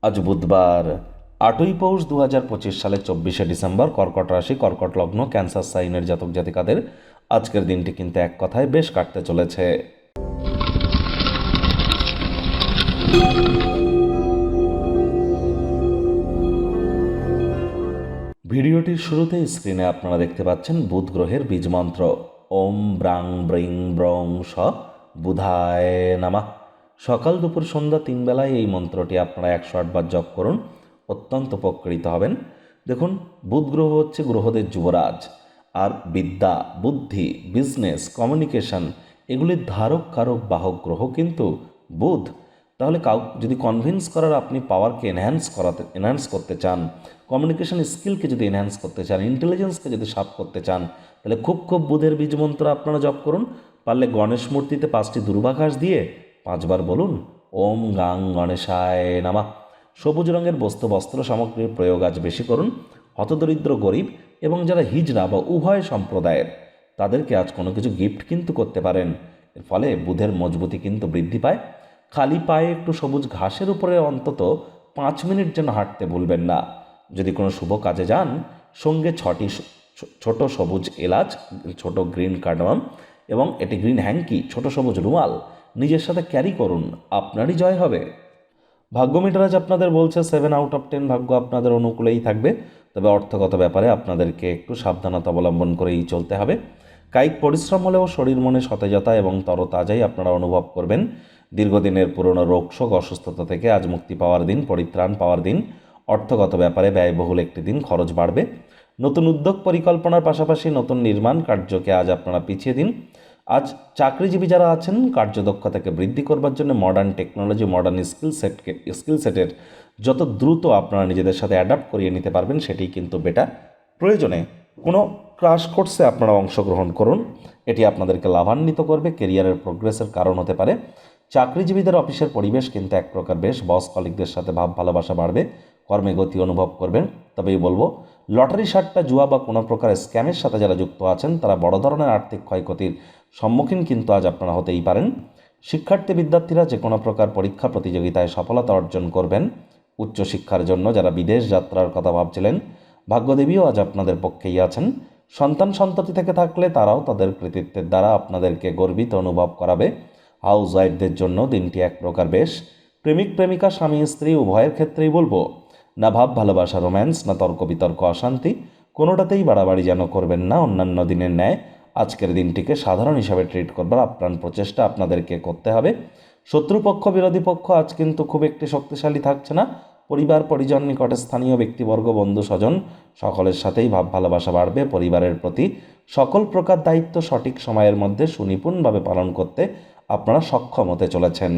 আজ বুধবার 8ই পৌষ 2025 সালের 24শে ডিসেম্বর। কর্কট রাশি, কর্কট লগ্ন, ক্যান্সার সাইনের জাতক জাতিকাদের আজকের দিনটি কিন্তু এক কথায় বেশ কাটতে চলেছে। ভিডিওটির শুরুতেই স্ক্রিনে আপনারা দেখতে পাচ্ছেন বুধ গ্রহের বীজ মন্ত্র ওম ব্রাং ব্রিং ব্রং স বুধায় নামা। সকাল দুপুর সন্ধ্যা 3 বেলায় এই মন্ত্রটি আপনারা 108 বার জপ করুন, অত্যন্ত উপকৃত হবেন। দেখুন, বুধ গ্রহ হচ্ছে গ্রহদের যুবরাজ, আর বিদ্যা, বুদ্ধি, বিজনেস, কমিউনিকেশন এগুলির ধারক কারক বাহক গ্রহ কিন্তু বুধ। তাহলে যদি কনভিন্স করার আপনি পাওয়ারকে এনহ্যান্স করতে চান, কমিউনিকেশন স্কিলকে যদি এনহ্যান্স করতে চান, ইন্টেলিজেন্সকে যদি সাপ করতে চান, তাহলে খুব বুধের বীজ মন্ত্র আপনারা জপ করুন। পারলে গণেশ মূর্তিতে 5টি দুর্বাঘাস দিয়ে 5 বার বলুন ওম গাং গণেশায় নামা। সবুজ রঙের বস্ত্র সামগ্রীর প্রয়োগ আজ বেশি করুন। হতদরিদ্র, গরিব এবং যারা হিজড়া বা উভয় সম্প্রদায়ের, তাদেরকে আজ কোনো কিছু গিফট কিন্তু করতে পারেন। এর ফলে বুধের মজবুতি কিন্তু বৃদ্ধি পায়। খালি পায়ে একটু সবুজ ঘাসের উপরে অন্তত 5 মিনিট যেন হাঁটতে ভুলবেন না। যদি কোনো শুভ কাজে যান, সঙ্গে 6টি ছোট সবুজ এলাচ, ছোট গ্রিন কার্ডামম এবং এটি গ্রিন হ্যাঙ্কি, ছোট সবুজ রুমাল নিজের সাথে ক্যারি করুন, আপনারই জয় হবে। ভাগ্য মিটার আজ আপনাদের বলছে 7 আউট অফ 10 ভাগ্য আপনাদের অনুকূলেই থাকবে। তবে অর্থগত ব্যাপারে আপনাদেরকে একটু সাবধানতা অবলম্বন করেই চলতে হবে। কায়িক পরিশ্রম হলেও শরীর মনে সতেজতা এবং তরতাজাই আপনারা অনুভব করবেন। দীর্ঘদিনের পুরনো রোগশোক, অসুস্থতা থেকে আজ মুক্তি পাওয়ার দিন, পরিত্রাণ পাওয়ার দিন। অর্থগত ব্যাপারে ব্যয়বহুল একটি দিন, খরচ বাড়বে। নতুন উদ্যোগ পরিকল্পনার পাশাপাশি নতুন নির্মাণ কার্যকে আজ আপনারা পিছিয়ে দিন। আজ চাকরিজীবী যারা আছেন, কার্যদক্ষতাকে বৃদ্ধি করবার জন্য মডার্ন টেকনোলজি, মডার্ন স্কিল সেটের যত দ্রুত আপনারা নিজেদের সাথে অ্যাডাপ্ট করিয়ে নিতে পারবেন সেটাই কিন্তু বেটার। প্রয়োজনে কোনো ক্রাশ কোর্সে আপনারা অংশগ্রহণ করুন, এটি আপনাদেরকে লাভান্বিত করবে, কেরিয়ারের প্রোগ্রেসের কারণ হতে পারে। চাকরিজীবীদের অফিসের পরিবেশ কিন্তু এক প্রকার বেশ, বস কলিগদের সাথে ভাব ভালোবাসা বাড়বে, কর্মে গতি অনুভব করবেন। তবেই বলবো, লটারি সাট্টা, জুয়া বা কোনো প্রকার স্ক্যামের সাথে যারা যুক্ত আছেন, তারা বড় ধরনের আর্থিক ক্ষয়ক্ষতির সম্মুখীন কিন্তু আজ আপনারা হতেই পারেন। শিক্ষার্থী বিদ্যার্থীরা যে কোনো প্রকার পরীক্ষা প্রতিযোগিতায় সফলতা অর্জন করবেন। উচ্চশিক্ষার জন্য যারা বিদেশ যাত্রার কথা ভাবছিলেন, ভাগ্যদেবীও আজ আপনাদের পক্ষেই আছেন। সন্ততি থেকে থাকলে তারাও তাদের কৃতিত্বের দ্বারা আপনাদেরকে গর্বিত অনুভব করাবে। হাউস ওয়াইফদের জন্য দিনটি এক প্রকার বেশ। প্রেমিক প্রেমিকা, স্বামী স্ত্রী উভয়ের ক্ষেত্রেই বলবো, না ভাব ভালোবাসা, রোম্যান্স, না তর্ক বিতর্ক, অশান্তি, কোনোটাতেই বাড়াবাড়ি যেন করবেন না। অন্যান্য দিনের ন্যায় আজকের দিনটিকে সাধারণ হিসাবে ট্রিট করবার আপ্রাণ প্রচেষ্টা আপনাদেরকে করতে হবে। শত্রুপক্ষ, বিরোধী পক্ষ আজ কিন্তু খুব একটি শক্তিশালী থাকছে না। পরিবার পরিজন, নিকটে স্থানীয় ব্যক্তিবর্গ, বন্ধু স্বজন সকলের সাথেই ভাব ভালোবাসা বাড়বে। পরিবারের প্রতি সকল প্রকার দায়িত্ব সঠিক সময়ের মধ্যে সুনিপুণভাবে পালন করতে আপনারা সক্ষম হতে চলেছেন।